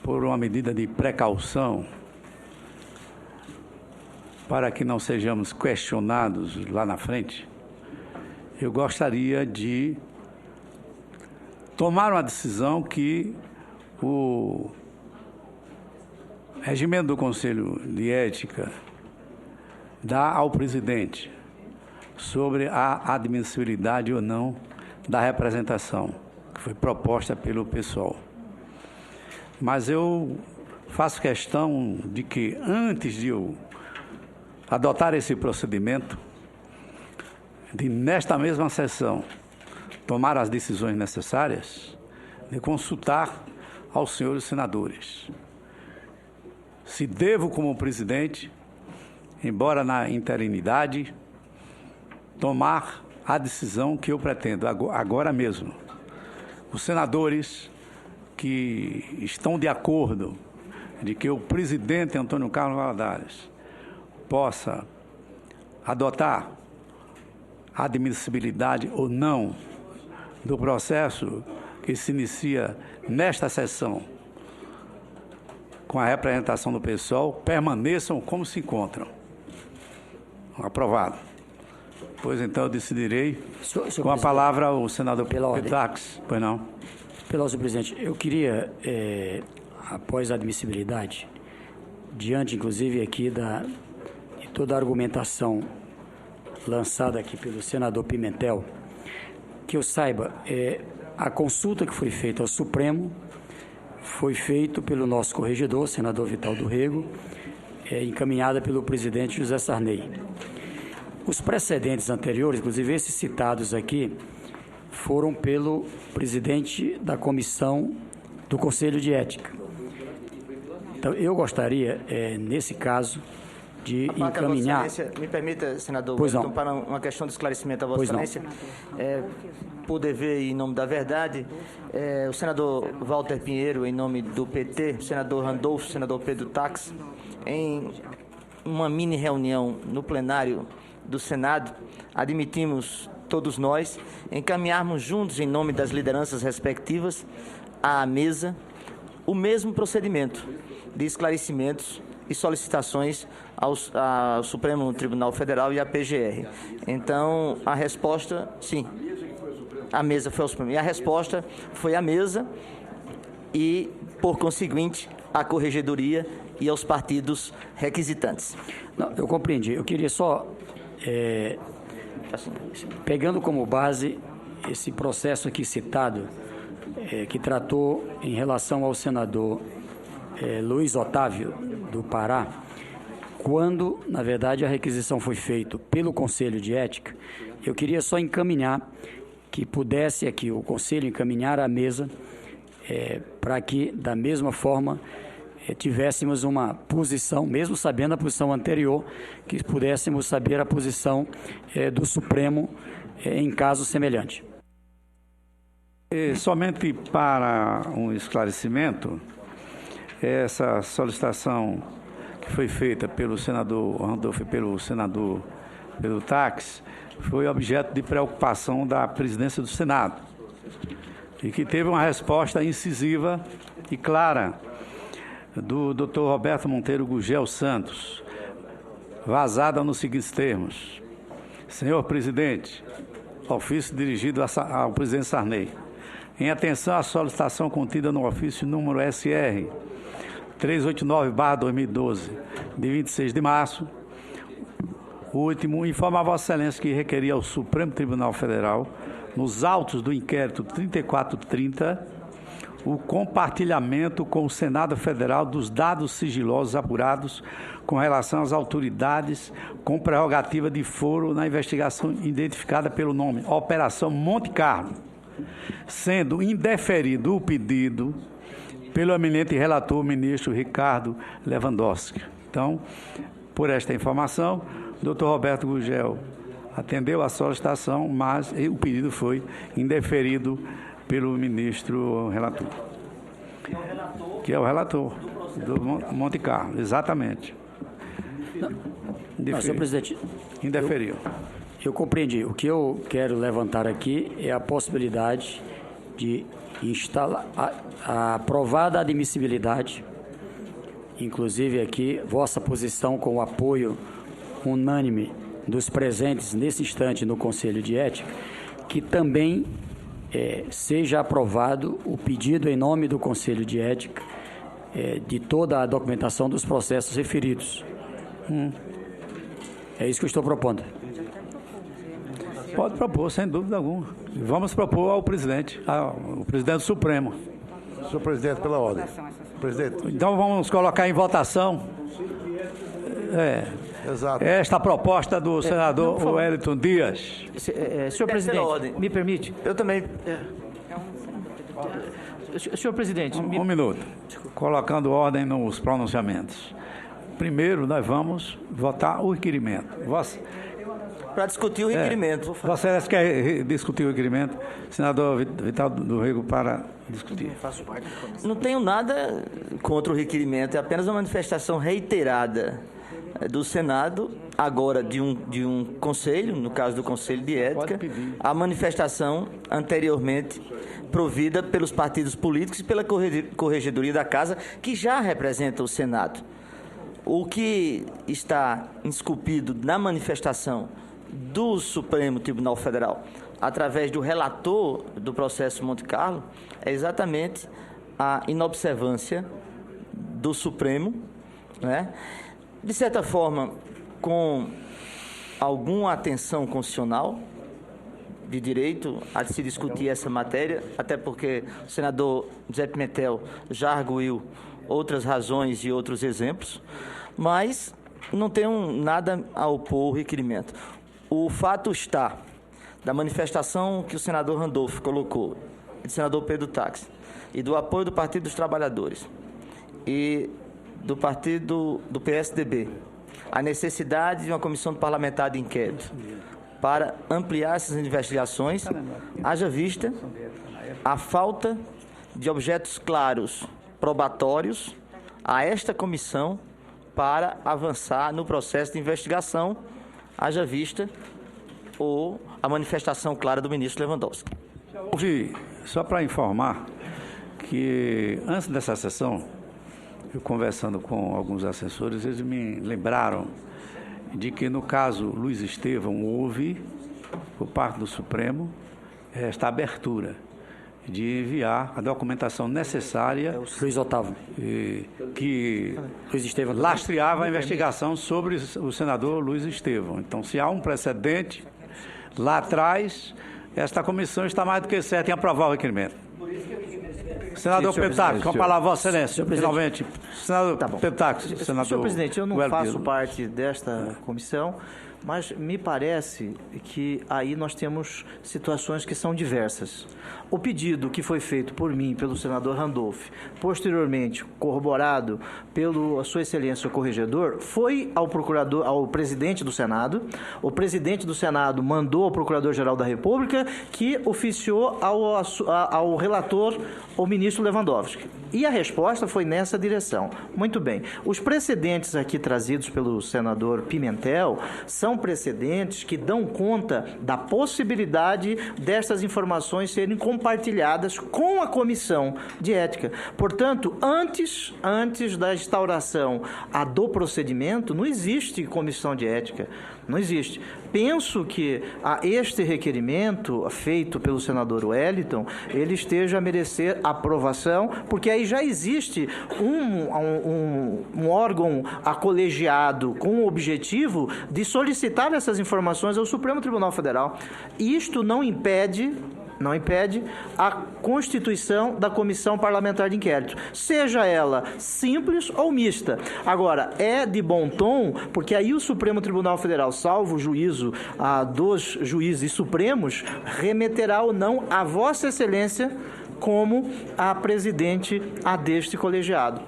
por uma medida de precaução, para que não sejamos questionados lá na frente, eu gostaria de tomar uma decisão que o regimento do Conselho de Ética dá ao presidente sobre a admissibilidade ou não da representação que foi proposta pelo pessoal. Mas eu faço questão de que, antes de eu adotar esse procedimento, de, nesta mesma sessão, tomar as decisões necessárias, de consultar aos senhores senadores. Se devo, como presidente, embora na interinidade, tomar a decisão que eu pretendo, agora mesmo. Os senadores que estão de acordo de que o presidente Antônio Carlos Valadares possa adotar a admissibilidade ou não do processo que se inicia nesta sessão com a representação do pessoal, permaneçam como se encontram. Aprovado. Pois então eu decidirei. Com a palavra o senador Pitax. Pois não. Pela ordem, presidente, eu queria, após a admissibilidade, diante inclusive aqui de toda a argumentação lançada aqui pelo senador Pimentel, que eu saiba, a consulta que foi feita ao Supremo foi feita pelo nosso corregedor, senador Vital do Rego, encaminhada pelo presidente José Sarney. Os precedentes anteriores, inclusive esses citados aqui, foram pelo presidente da comissão do Conselho de Ética. Então, eu gostaria, nesse caso, de encaminhar... Me permita, senador, Wellington, para uma questão de esclarecimento a Vossa Excelência. Por dever e em nome da verdade, o senador Walter Pinheiro, em nome do PT, o senador Randolfo, o senador Pedro Tax, em uma mini reunião no plenário do Senado, admitimos todos nós encaminharmos juntos, em nome das lideranças respectivas, à mesa o mesmo procedimento de esclarecimentos e solicitações ao Supremo Tribunal Federal e à PGR. Então, a resposta, sim, a mesa foi ao Supremo. E a resposta foi à mesa e, por conseguinte, à Corregedoria e aos partidos requisitantes. Não, eu compreendi. Eu queria só, pegando como base esse processo aqui citado, que tratou em relação ao senador Luiz Otávio, do Pará, quando, na verdade, a requisição foi feita pelo Conselho de Ética, eu queria só encaminhar que pudesse aqui o Conselho encaminhar à mesa para que, da mesma forma, tivéssemos uma posição, mesmo sabendo a posição anterior, que pudéssemos saber a posição do Supremo em caso semelhante. Somente para um esclarecimento, essa solicitação que foi feita pelo senador Randolfo e pelo senador Pedro Tax foi objeto de preocupação da presidência do Senado e que teve uma resposta incisiva e clara do Dr. Roberto Monteiro Gugel Santos, vazada nos seguintes termos: senhor presidente, ofício dirigido ao presidente Sarney, em atenção à solicitação contida no ofício número SR 389/2012, de 26 de março, o último, informa a Vossa Excelência que requeria ao Supremo Tribunal Federal, nos autos do inquérito 3430, o compartilhamento com o Senado Federal dos dados sigilosos apurados com relação às autoridades com prerrogativa de foro na investigação identificada pelo nome Operação Monte Carlo, sendo indeferido o pedido pelo eminente relator, ministro Ricardo Lewandowski. Então, por esta informação, o doutor Roberto Gugel atendeu a solicitação, mas o pedido foi indeferido pelo ministro relator. Que é o relator do Monte Carlo, exatamente. Não, senhor presidente, indeferiu. Eu compreendi. O que eu quero levantar aqui é a possibilidade de instalar a aprovada admissibilidade, inclusive aqui, vossa posição com o apoio unânime dos presentes nesse instante no Conselho de Ética, que também seja aprovado o pedido em nome do Conselho de Ética de toda a documentação dos processos referidos. É isso que eu estou propondo. Pode propor, sem dúvida alguma. Vamos propor ao presidente, ao presidente Supremo. Senhor presidente, pela ordem. Presidente. Então vamos colocar em votação Exato. esta proposta do senador Wellington Dias. Senhor presidente, me permite? Eu também. Senhor presidente, Um minuto. Colocando ordem nos pronunciamentos. Primeiro, nós vamos votar o requerimento. Para discutir o requerimento. Vossa Excelência quer discutir o requerimento? Senador Vital do Rego, para discutir. Não tenho nada contra o requerimento, é apenas uma manifestação reiterada do Senado, agora de um conselho, no caso do Conselho de Ética, a manifestação anteriormente provida pelos partidos políticos e pela Corregedoria da Casa, que já representa o Senado. O que está esculpido na manifestação do Supremo Tribunal Federal, através do relator do processo Monte Carlo, é exatamente a inobservância do Supremo, né? De certa forma, com alguma atenção constitucional, de direito a se discutir essa matéria, até porque o senador José Pimentel já arguiu outras razões e outros exemplos, mas não tenho nada a opor ao requerimento. O fato está da manifestação que o senador Randolph colocou, do senador Pedro Táxi, e do apoio do Partido dos Trabalhadores e do partido do PSDB, a necessidade de uma comissão parlamentar de inquérito para ampliar essas investigações, haja vista a falta de objetos claros, probatórios, a esta comissão para avançar no processo de investigação, haja vista a manifestação clara do ministro Lewandowski. Só para informar que antes dessa sessão, eu conversando com alguns assessores, eles me lembraram de que no caso Luiz Estevão houve, por parte do Supremo, esta abertura de enviar a documentação necessária Luiz Otávio, que Luiz Estevão lastreava a investigação sobre o senador Luiz Estevão. Então, se há um precedente lá atrás, esta comissão está mais do que certa em aprovar o requerimento. Senador Pedro Táxi, com a palavra, Vossa Excelência, finalmente. Senador Pedro Táxi, senador. Senhor presidente, eu não Wellington. faço parte desta comissão, mas me parece que aí nós temos situações que são diversas. O pedido que foi feito por mim, pelo senador Randolph, posteriormente corroborado pelo Sua Excelência o Corregedor, foi ao presidente do Senado. O presidente do Senado mandou ao Procurador-Geral da República, que oficiou ao relator, o ministro Lewandowski. E a resposta foi nessa direção. Muito bem. Os precedentes aqui trazidos pelo senador Pimentel são precedentes que dão conta da possibilidade dessas informações serem compartilhadas com a Comissão de Ética. Portanto, antes da instauração do procedimento, não existe Comissão de Ética. Não existe. Penso que este requerimento feito pelo senador Wellington, ele esteja a merecer aprovação, porque aí já existe um órgão colegiado com o objetivo de solicitar essas informações ao Supremo Tribunal Federal. Isto não impede a constituição da Comissão Parlamentar de Inquérito, seja ela simples ou mista. Agora, é de bom tom, porque aí o Supremo Tribunal Federal, salvo o juízo dos juízes supremos, remeterá ou não a Vossa Excelência como a presidente deste colegiado.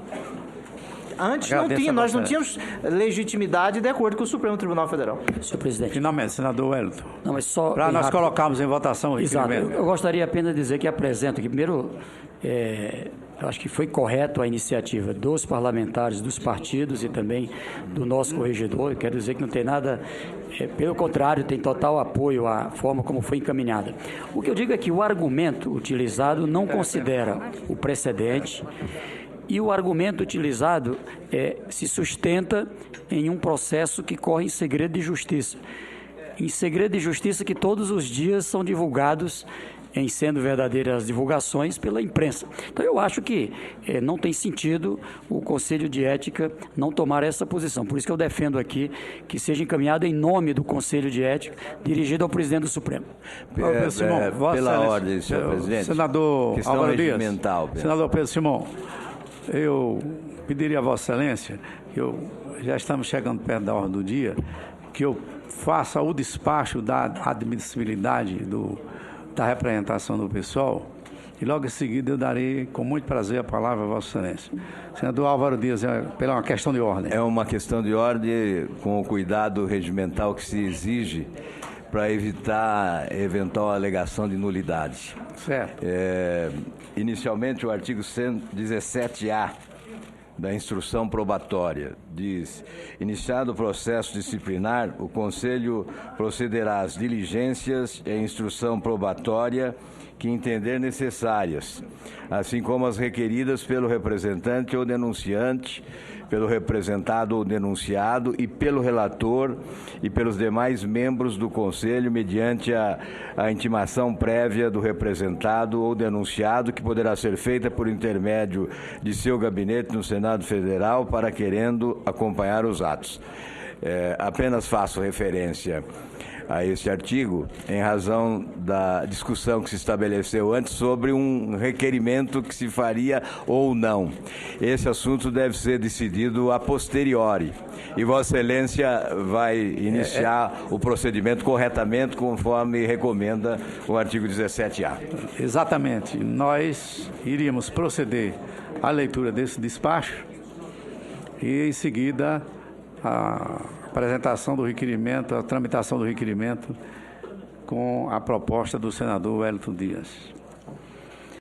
Antes não tinha, nós não tínhamos legitimidade de acordo com o Supremo Tribunal Federal. Senhor presidente. Finalmente, senador Wellington. Não, mas só para nós rápido. colocarmos em votação o Exato. requerimento. Eu gostaria apenas de dizer que apresento que, primeiro, eu acho que foi correto a iniciativa dos parlamentares, dos partidos e também do nosso corregedor. Eu quero dizer que não tem nada, pelo contrário, tem total apoio à forma como foi encaminhada. O que eu digo é que o argumento utilizado não considera o precedente e o argumento utilizado se sustenta em um processo que corre em segredo de justiça. Em segredo de justiça que todos os dias são divulgados em sendo verdadeiras divulgações pela imprensa. Então, eu acho que não tem sentido o Conselho de Ética não tomar essa posição. Por isso que eu defendo aqui que seja encaminhado em nome do Conselho de Ética, dirigido ao presidente do Supremo. Pela ordem, senhor presidente. Senador Álvaro Dias. Senador Pedro Simão, eu pediria a Vossa Excelência, já estamos chegando perto da ordem do dia, que eu faça o despacho da admissibilidade da representação do pessoal e logo em seguida eu darei com muito prazer a palavra a Vossa Excelência. Senador Álvaro Dias, pela uma questão de ordem. É uma questão de ordem com o cuidado regimental que se exige para evitar eventual alegação de nulidade. Certo. Inicialmente, o artigo 117-A da instrução probatória diz: iniciado o processo disciplinar, o Conselho procederá às diligências e instrução probatória que entender necessárias, assim como as requeridas pelo representante ou denunciante, pelo representado ou denunciado e pelo relator e pelos demais membros do Conselho, mediante a intimação prévia do representado ou denunciado, que poderá ser feita por intermédio de seu gabinete no Senado Federal para querendo acompanhar os atos. Apenas faço referência a esse artigo em razão da discussão que se estabeleceu antes sobre um requerimento que se faria ou não. Esse assunto deve ser decidido a posteriori e Vossa Excelência vai iniciar o procedimento corretamente conforme recomenda o artigo 17-A. Exatamente. Nós iríamos proceder à leitura desse despacho e, em seguida, a apresentação do requerimento, a tramitação do requerimento com a proposta do senador Wellington Dias.